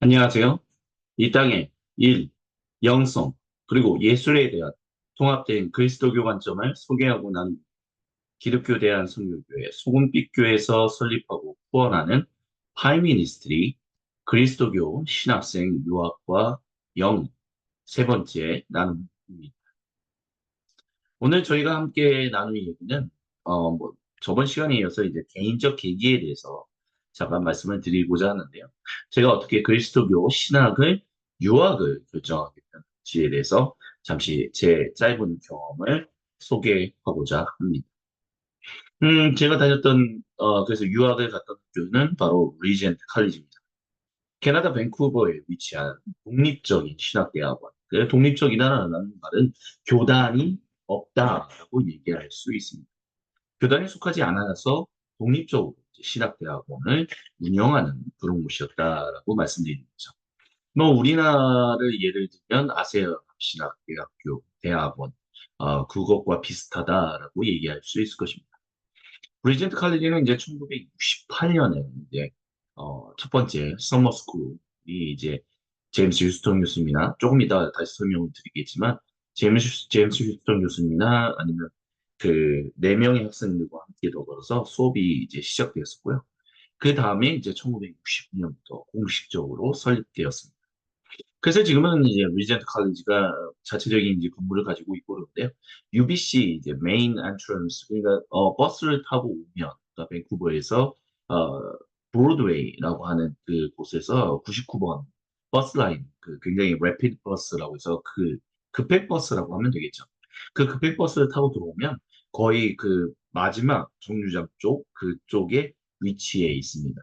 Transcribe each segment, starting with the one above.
안녕하세요. 이 땅의 일, 영성, 그리고 예술에 대한 통합된 그리스도교 관점을 소개하고 난 기독교 대한선교교회 소금빛교에서 설립하고 후원하는 파이미니스트리 그리스도교 신학생 유학과 영 세 번째 나눔입니다. 오늘 저희가 함께 나눌 얘기는 저번 시간에 이어서 이제 개인적 계기에 대해서 잠깐 말씀을 드리고자 하는데요. 제가 어떻게 그리스도교 신학을 유학을 결정하게 되는지에 대해서 잠시 제 짧은 경험을 소개하고자 합니다. 제가 다녔던 그래서 유학을 갔던 학교는 바로 리젠트 칼리지입니다. 캐나다 밴쿠버에 위치한 독립적인 신학대학원. 그 독립적이라는 말은 교단이 없다라고 얘기할 수 있습니다. 교단에 속하지 않아서 독립적으로 신학대학원을 운영하는 그런 곳이었다라고 말씀드리는 거죠. 뭐 우리나라를 예를 들면 아세아 신학대학교 대학원 그것과 비슷하다라고 얘기할 수 있을 것입니다. 브리젠트 칼리지는 이제 1968년에 이제 첫 번째 서머스쿨이 이제 제임스 휴스턴 교수님이나 조금 이따 다시 설명을 드리겠지만 제임스 휴스턴 교수님이나 아니면 그 네 명의 학생들과 함께 더불어서 수업이 이제 시작되었었고요. 그 다음에 이제 1969년부터 공식적으로 설립되었습니다. 그래서 지금은 이제 리젠트 칼리지가 자체적인 이제 건물을 가지고 있고 그러는데요. UBC 이제 메인 엔트런스 그러니까 버스를 타고 오면 그러니까 밴쿠버에서 어 브로드웨이라고 하는 그 곳에서 99번 버스 라인 그 굉장히 래피드 버스라고 해서 그 급행 버스라고 하면 되겠죠. 그 급행 버스를 타고 들어오면 거의 그 마지막 정류장 쪽 그쪽에 위치해 있습니다.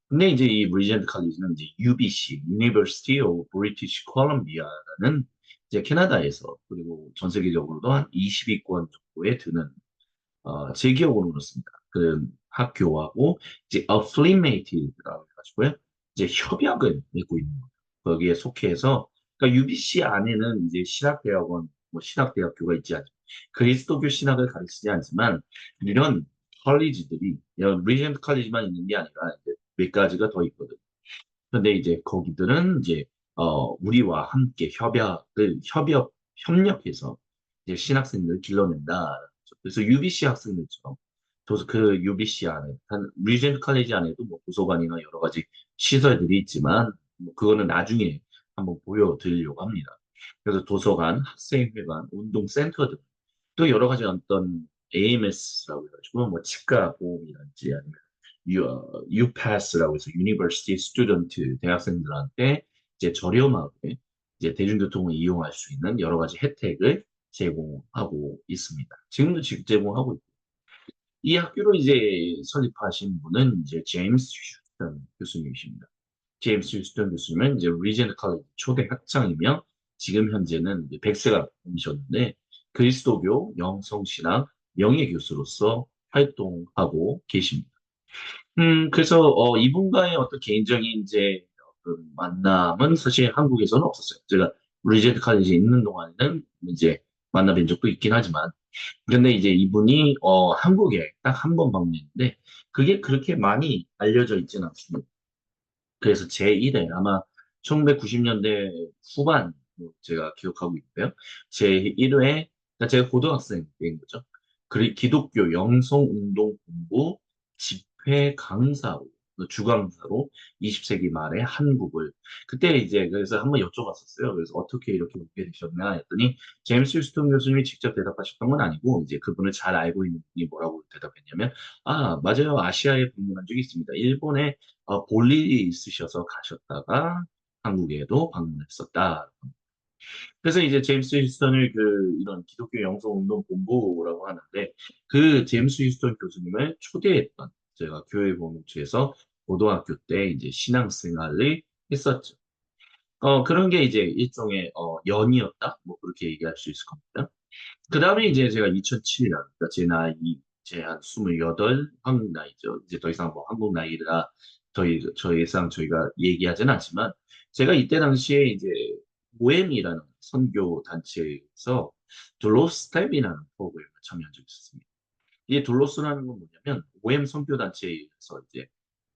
근데 이제 이 리젠트 칼리지는 이제 UBC, University of British Columbia라는 이제 캐나다에서 그리고 전 세계적으로도 한 20위권 정도에 드는 제 기억으로 그렇습니다. 그 학교하고 이제 affiliated라고 해가지고요. 이제 협약을 맺고 있는 거예요. 거기에 속해서 그러니까 UBC 안에는 이제 신학대학원, 뭐 신학대학교가 있지 않죠. 그리스도교 신학을 가르치지 않지만 이런 컬리지들이 리젠트 칼리지만 있는 게 아니라 이제 몇 가지가 더 있거든. 근데 이제 거기들은 이제 우리와 함께 협력해서 이제 신학생들을 길러낸다. 그래서 UBC 학생들처럼 그 UBC 안에 한 리젠트 칼리지 안에도 뭐 도서관이나 여러 가지 시설들이 있지만 뭐 그거는 나중에 한번 보여드리려고 합니다. 그래서 도서관, 학생회관, 운동센터들 또 여러 가지 어떤 AMS라고 해가지고 뭐 치과 보험이라든지 아니면 UPass라고 해서 University Student 대학생들한테 이제 저렴하게 이제 대중교통을 이용할 수 있는 여러 가지 혜택을 제공하고 있습니다. 지금도 지금 제공하고 있고 이 학교를 이제 설립하신 분은 이제 제임스 휴스턴 교수님이십니다. 제임스 휴스턴 교수님은 이제 리젠트 칼리지 초대 학장이며 지금 현재는 이제 100세가 넘으셨는데 그리스도교 영성신학 명예교수로서 활동하고 계십니다. 그래서 이분과의 어떤 개인적인 이제 그 만남은 사실 한국에서는 없었어요. 제가 리젠트 칼리지에 있는 동안에는 이제 만나뵌 적도 있긴 하지만 근데 이제 이분이 한국에 딱 한 번 방문했는데 그게 그렇게 많이 알려져 있지는 않습니다. 그래서 제1회 아마 1990년대 후반 제가 기억하고 있고요. 제1회 제가 고등학생 때인 거죠. 그리고 기독교 영성운동본부 집회 강사로 주강사로 20세기 말에 한국을 그때 이제 그래서 한번 여쭤봤었어요. 그래서 어떻게 이렇게 오게 되셨나 했더니 제임스 휴스턴 교수님이 직접 대답하셨던 건 아니고 이제 그분을 잘 알고 있는 분이 뭐라고 대답했냐면 아 맞아요 아시아에 방문한 적이 있습니다. 일본에 볼 일이 있으셔서 가셨다가 한국에도 방문했었다. 그래서 이제 제임스 휴스턴을 그 이런 기독교 영성운동 본부라고 하는데 그 제임스 휴스턴 교수님을 초대했던 제가 교회 공동체에서 고등학교 때 이제 신앙생활을 했었죠. 그런 게 이제 일종의 연이었다. 뭐 그렇게 얘기할 수 있을 겁니다. 그 다음에 이제 제가 2007년, 그러니까 제 나이 이제 한 28, 한국 나이죠. 이제 더 이상 뭐 한국 나이라 저 예상 저희가 얘기하진 않지만 제가 이때 당시에 이제 모엠이라는 선교 단체에서 둘로스텝이라는 프로그램에 참여한 적이 있었습니다. 이 둘로스라는 건 뭐냐면 모엠 선교 단체에서 이제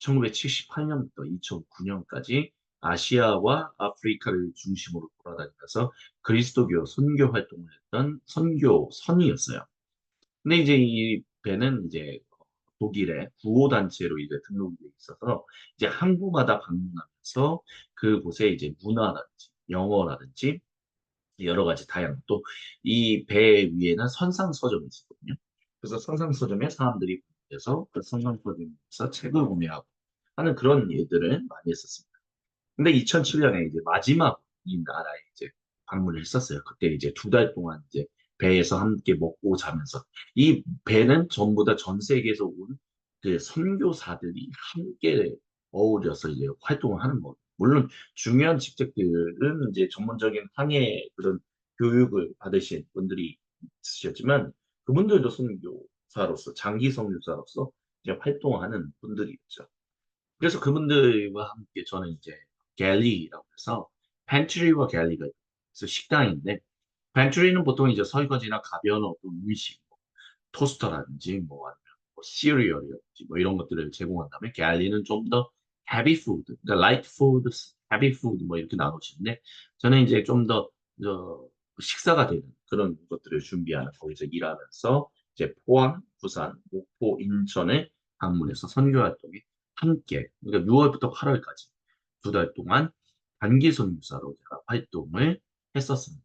1978년부터 2009년까지 아시아와 아프리카를 중심으로 돌아다니면서 그리스도교 선교 활동을 했던 선교선이었어요. 근데 이제 이 배는 이제 독일의 구호단체로 이제 등록이 돼 있어서 이제 항구마다 방문하면서 그곳에 이제 문화라든지 영어라든지 여러 가지 다양한 또 이 배 위에는 선상서점이 있었거든요. 그래서 선상서점에 사람들이 모여서 그 선상서점에서 책을 구매하고 하는 그런 일들을 많이 했었습니다. 근데 2007년에 이제 마지막 이 나라에 이제 방문을 했었어요. 그때 이제 2달 동안 이제 배에서 함께 먹고 자면서 이 배는 전부 다 전 세계에서 온 그 선교사들이 함께 어울려서 이제 활동을 하는 거. 물론 중요한 직책들은 이제 전문적인 항해 그런 교육을 받으신 분들이 있으셨지만 그분들도 선교사로서 장기 선교사로서 이제 활동하는 분들이었죠. 그래서 그분들과 함께 저는 이제 갤리라고 해서 팬트리와 갤리가 있어요. 그래서 식당인데 팬트리는 보통 이제 설거지나 가벼운 어떤 음식, 뭐 토스터라든지 뭐 아니면 뭐 시리얼이라든지 뭐 이런 것들을 제공한 다음에 갤리는 좀 더 헤비 푸드, 그러니까 라이트 푸드, 헤비 푸드 뭐 이렇게 나누시는데 저는 이제 좀 더 식사가 되는 그런 것들을 준비하는 거기서 일하면서 이제 포항, 부산, 목포, 인천을 방문해서 선교 활동에 함께 그러니까 6월부터 8월까지 2달 동안 단기 선교사로 제가 활동을 했었습니다.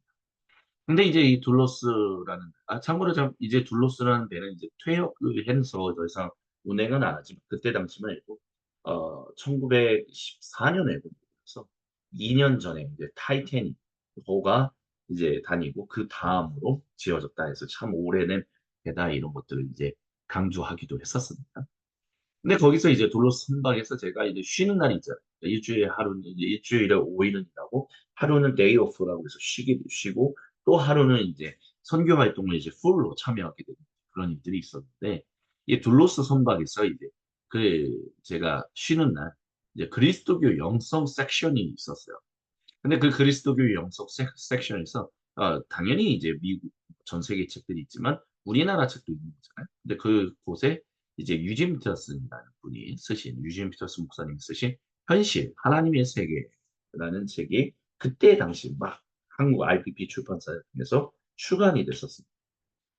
근데 이제 이 둘로스라는 참고로 이제 둘로스라는 배는 이제 퇴역을 해서 더 이상 운행은 안 하지만 그때 당시만 해도 1914년에 그래서 2년 전에 이제 타이타닉호가 이제 다니고 그 다음으로 지어졌다 해서 참 오래된 배다 이런 것들을 이제 강조하기도 했었습니다. 근데 거기서 이제 둘러스 선박에서 제가 이제 쉬는 날이 있잖아요. 일주일에 하루는, 이제 일주일에 5일은 일하고, 하루는 데이 오프라고 해서 쉬기도 쉬고, 또 하루는 이제 선교 활동을 이제 풀로 참여하게 되는 그런 일들이 있었는데, 이 둘로스 선박에서 이제 제가 쉬는 날, 이제 그리스도교 영성 섹션이 있었어요. 근데 그 그리스도교 영성 섹션에서 당연히 이제 미국 전 세계 책들이 있지만 우리나라 책도 있는 거잖아요. 근데 그곳에 이제 유진 피터슨이라는 분이 쓰신 유진 피터슨 목사님이 쓰신 현실 하나님의 세계라는 책이 그때 당시 막 한국 IPP 출판사에서 출간이 됐었습니다.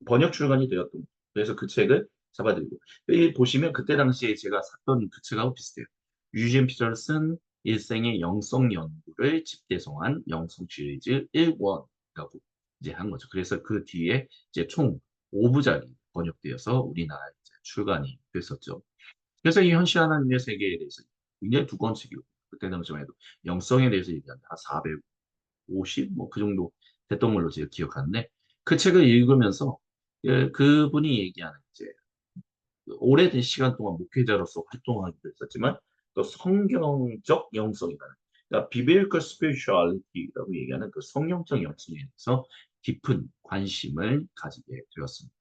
번역 출간이 되었던 거예요. 그래서 그 책을 잡아들고 여기 보시면 그때 당시에 제가 샀던 그 책하고 비슷해요. 유진 피터슨 일생의 영성 연구를 집대성한 영성 시리즈 1권이라고 이제 한 거죠. 그래서 그 뒤에 이제 총 5부작이 번역되어서 우리나라에 이제 출간이 됐었죠. 그래서 이 현실 하나님의 세계에 대해서 굉장히 두꺼운 책이고 그때 당시만 해도 영성에 대해서 얘기하는데 한 450 뭐 그 정도 됐던 걸로 제가 기억하는데 그 책을 읽으면서 그분이 얘기하는 이제 그 오래된 시간 동안 목회자로서 활동하기도 했었지만 또 성경적 영성이라는 그러니까 biblical spirituality라고 얘기하는 그 성경적 영성에 대해서 깊은 관심을 가지게 되었습니다.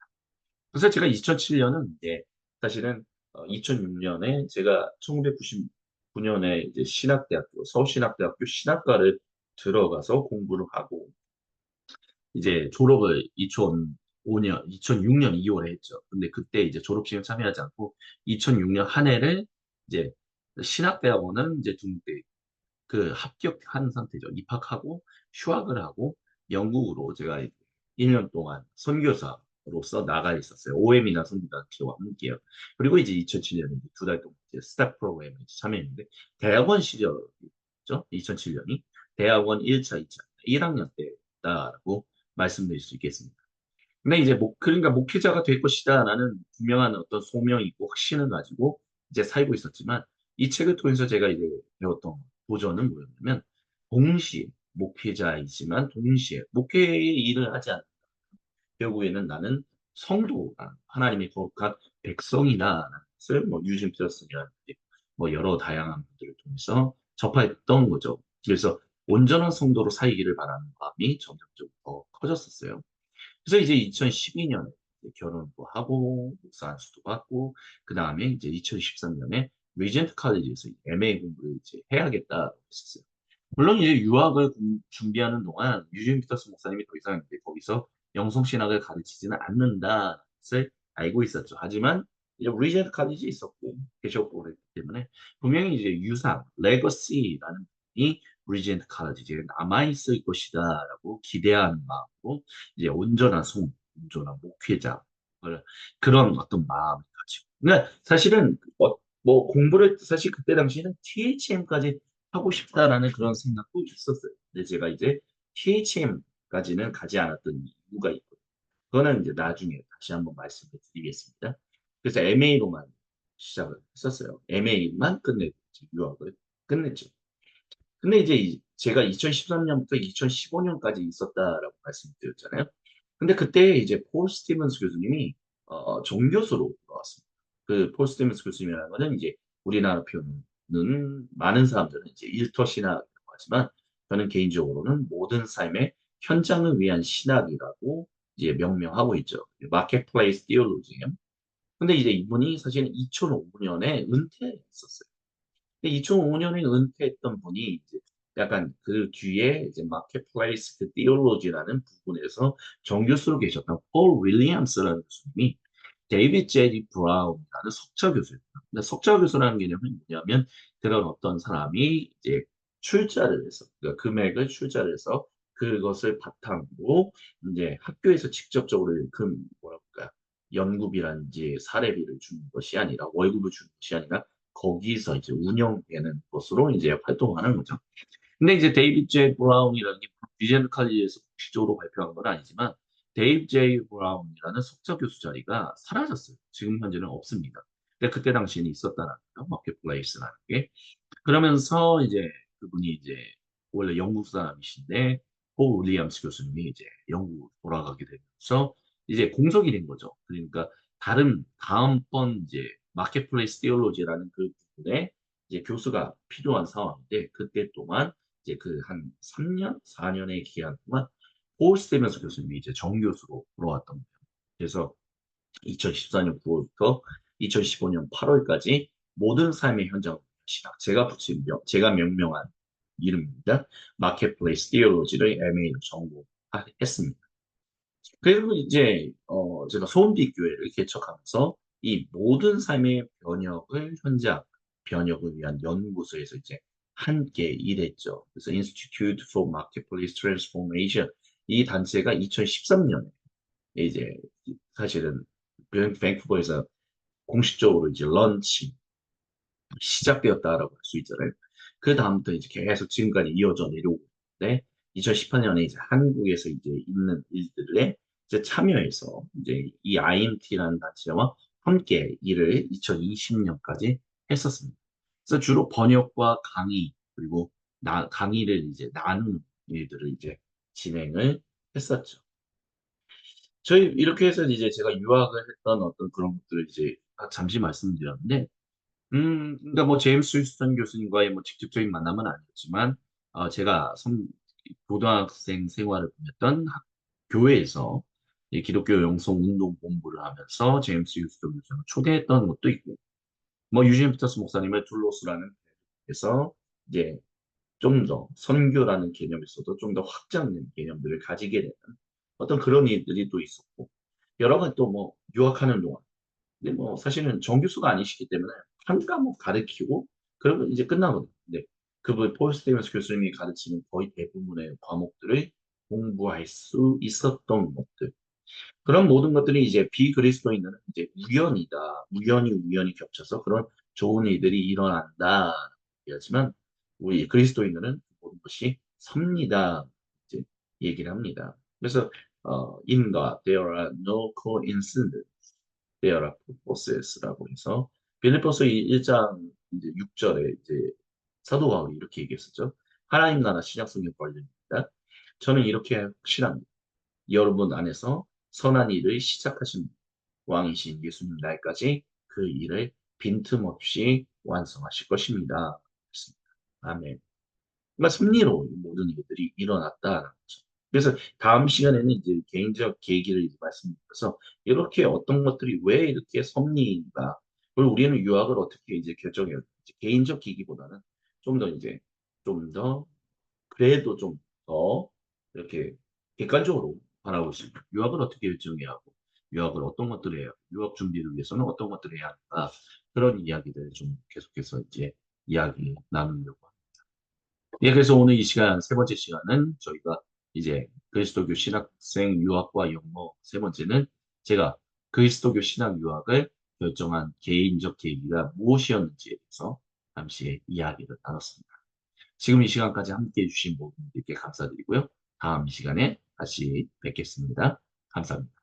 그래서 제가 2007년은 이제 사실은 2006년에 제가 1999년에 이제 신학대학교 서울신학대학교 신학과를 들어가서 공부를 하고 이제 졸업을 2005년, 2006년 2월에 했죠. 근데 그때 이제 졸업식을 참여하지 않고 2006년 한 해를 이제 신학대학원은 이제 중대 그 합격한 상태죠. 입학하고 휴학을 하고 영국으로 제가 1년 동안 선교사로서 나가 있었어요. OM이나 선교단체와 함께요. 그리고 이제 2007년에 2달 동안 이제 스타 프로그램에 참여했는데 대학원 시절이죠. 2007년이 대학원 1차, 2차, 1학년 때다라고 말씀드릴 수 있겠습니다. 근데 이제 그러니까 목회자가 될 것이다라는 분명한 어떤 소명이 있고 확신을 가지고 이제 살고 있었지만 이 책을 통해서 제가 이제 배웠던 도전은 뭐였냐면 동시에 목회자이지만 동시에 목회의 일을 하지 않는 결국에는 나는 성도다 하나님의 거룩한 백성이다라는 것을 뭐 유진 피터슨이라든지 뭐 여러 다양한 분들을 통해서 접했던 거죠. 그래서 온전한 성도로 살기를 바라는 마음이 점점 더 커졌었어요. 그래서 이제 2012년에 결혼도 하고 목사 안수도 받고 그 다음에 이제 2013년에 리젠트 칼리지에서 MA 공부를 이제 해야겠다 했었어요. 물론 이제 유학을 준비하는 동안 유진 피터스 목사님이 더 이상 이제 거기서 영성신학을 가르치지는 않는다는 것을 알고 있었죠. 하지만 이제 리젠트 칼리지 있었고 계셨고 그랬기 때문에 분명히 이제 유산, 레거시라는 브리젠트 칼리지에 남아있을 것이다라고 기대하는 마음으로 이제 온전한 송, 온전한 목회자 그런 어떤 마음을 가지고. 그러니까 사실은 뭐 공부를 사실 그때 당시에는 THM까지 하고 싶다라는 그런 생각도 있었어요. 근데 제가 이제 THM까지는 가지 않았던 이유가 있고, 그거는 이제 나중에 다시 한번 말씀을 드리겠습니다. 그래서 MA로만 시작을 했었어요. MA만 끝내고 이제 유학을 끝냈죠. 근데 이제 제가 2013년부터 2015년까지 있었다라고 말씀드렸잖아요. 근데 그때 이제 폴 스티븐스 교수님이 정교수로 들어왔습니다. 그 폴 스티븐스 교수님이라는 거는 이제 우리나라 표현은 많은 사람들은 이제 일터 신학이라고 하지만 저는 개인적으로는 모든 삶의 현장을 위한 신학이라고 이제 명명하고 있죠. 마켓플레이스 디올로지예요. 근데 이제 이분이 사실은 2005년에 은퇴했었어요. 2005년에 은퇴했던 분이 이제 약간 그 뒤에 이제 마켓플레이스 그 디올로지라는 부분에서 정교수로 계셨던 폴 윌리엄스라는 교수님이 데이비드 제이 브라운이라는 석좌 교수입니다. 근데 석좌 교수라는 개념은 뭐냐면 그런 어떤 사람이 이제 출자를 해서 그러니까 금액을 출자를 해서 그것을 바탕으로 이제 학교에서 직접적으로 그 뭐랄까 연구비라든지 사례비를 주는 것이 아니라 월급을 주는 것이 아니라 거기서 이제 운영되는 것으로 이제 활동하는 거죠. 근데 이제 데이비드 제이 브라운이라는 게 비젠트 칼리지에서 공식적으로 발표한 건 아니지만 데이비드 제이 브라운이라는 석좌 교수 자리가 사라졌어요. 지금 현재는 없습니다. 근데 그때 당시에는 있었다는 거죠. 마켓플레이스라는 게. 그러면서 이제 그분이 이제 원래 영국 사람이신데 폴 윌리엄스 교수님이 이제 영국 돌아가게 되면서 이제 공석이 된 거죠. 그러니까 다음번 이제 마켓플레이스 디올로지라는 그 부분에 이제 교수가 필요한 상황인데 그때 동안 이제 그 한 3년, 4년의 기간 동안 폴 스테면스 교수님이 이제 정교수로 돌아왔던 거예요. 그래서 2014년 9월부터 2015년 8월까지 모든 삶의 현장 시작. 제가 명명한 이름입니다. 마켓플레이스 디올로지를 MA로 전공했습니다. 그리고 이제 제가 소원비 교회를 개척하면서 이 모든 삶의 변혁을 위한 연구소에서 이제 함께 일했죠. 그래서 Institute for Marketplace Transformation 이 단체가 2013년에 이제 사실은 밴쿠버에서 공식적으로 이제 런치 시작되었다라고 할 수 있잖아요. 그 다음부터 이제 계속 지금까지 이어져 내려오고 있는데 2018년에 이제 한국에서 이제 있는 일들에 이제 참여해서 이제 이 IMT라는 단체와 함께 일을 2020년까지 했었습니다. 그래서 주로 번역과 강의 그리고 강의를 이제 나누는 일들을 이제 진행을 했었죠. 저희 이렇게 해서 이제 제가 유학을 했던 어떤 그런 것들을 이제 잠시 말씀드렸는데 그러니까 뭐 제임스 휘스턴 교수님과의 뭐 직접적인 만남은 아니었지만 제가 고등학생 생활을 보냈던 교회에서 이 기독교 영성 운동 공부를 하면서 제임스 휘스턴 교수님을 초대했던 것도 있고 뭐 유진 피터스 목사님을 둘로스라는 데서 이제 좀 더 선교라는 개념에서도 좀 더 확장된 개념들을 가지게 되는 어떤 그런 일들이 또 있었고 여러 가지 또 뭐 유학하는 동안 근데 뭐 사실은 정규수가 아니시기 때문에 한 과목 가르치고 그러면 이제 끝나거든요. 근데 그분 폴 스테이븐스 교수님이 가르치는 거의 대부분의 과목들을 공부할 수 있었던 것들. 그런 모든 것들이 이제 비그리스도인들은 이제 우연히 겹쳐서 그런 좋은 일들이 일어난다. 하지만 우리 그리스도인들은 그 모든 것이 섭니다. 이제 얘기를 합니다. 그래서 in God there are no coincidences. There are purposes라고 해서 빌립보서 1장 이제 6절에 이제 사도 바울이 이렇게 얘기했었죠. 하나님 나라 신약성경 관련입니다. 저는 이렇게 확신합니다. 여러분 안에서 선한 일을 시작하신 왕이신 예수님 날까지 그 일을 빈틈없이 완성하실 것입니다. 아멘. 그러니까 승리로 이 모든 일들이 일어났다라는 거죠. 그래서 다음 시간에는 이제 개인적 계기를 이제 말씀드려서 이렇게 어떤 것들이 왜 이렇게 섭리인가 그리고 우리는 유학을 어떻게 이제 결정해야 되는지 개인적 계기보다는 좀 더 이제 좀 더 그래도 좀 더 이렇게 객관적으로 바라볼 수 있는 유학을 어떻게 결정해야 하고 유학을 어떤 것들을 해야 하고 유학 준비를 위해서는 어떤 것들을 해야 하는가 그런 이야기들을 좀 계속해서 이제 이야기 나누려고 합니다. 예, 그래서 오늘 이 시간, 세 번째 시간은 저희가 이제 그리스도교 신학생 유학과 영어, 세 번째는 제가 그리스도교 신학 유학을 결정한 개인적 계기가 무엇이었는지에 대해서 잠시 이야기를 나눴습니다. 지금 이 시간까지 함께 해주신 모든 분들께 감사드리고요. 다음 시간에 다시 뵙겠습니다. 감사합니다.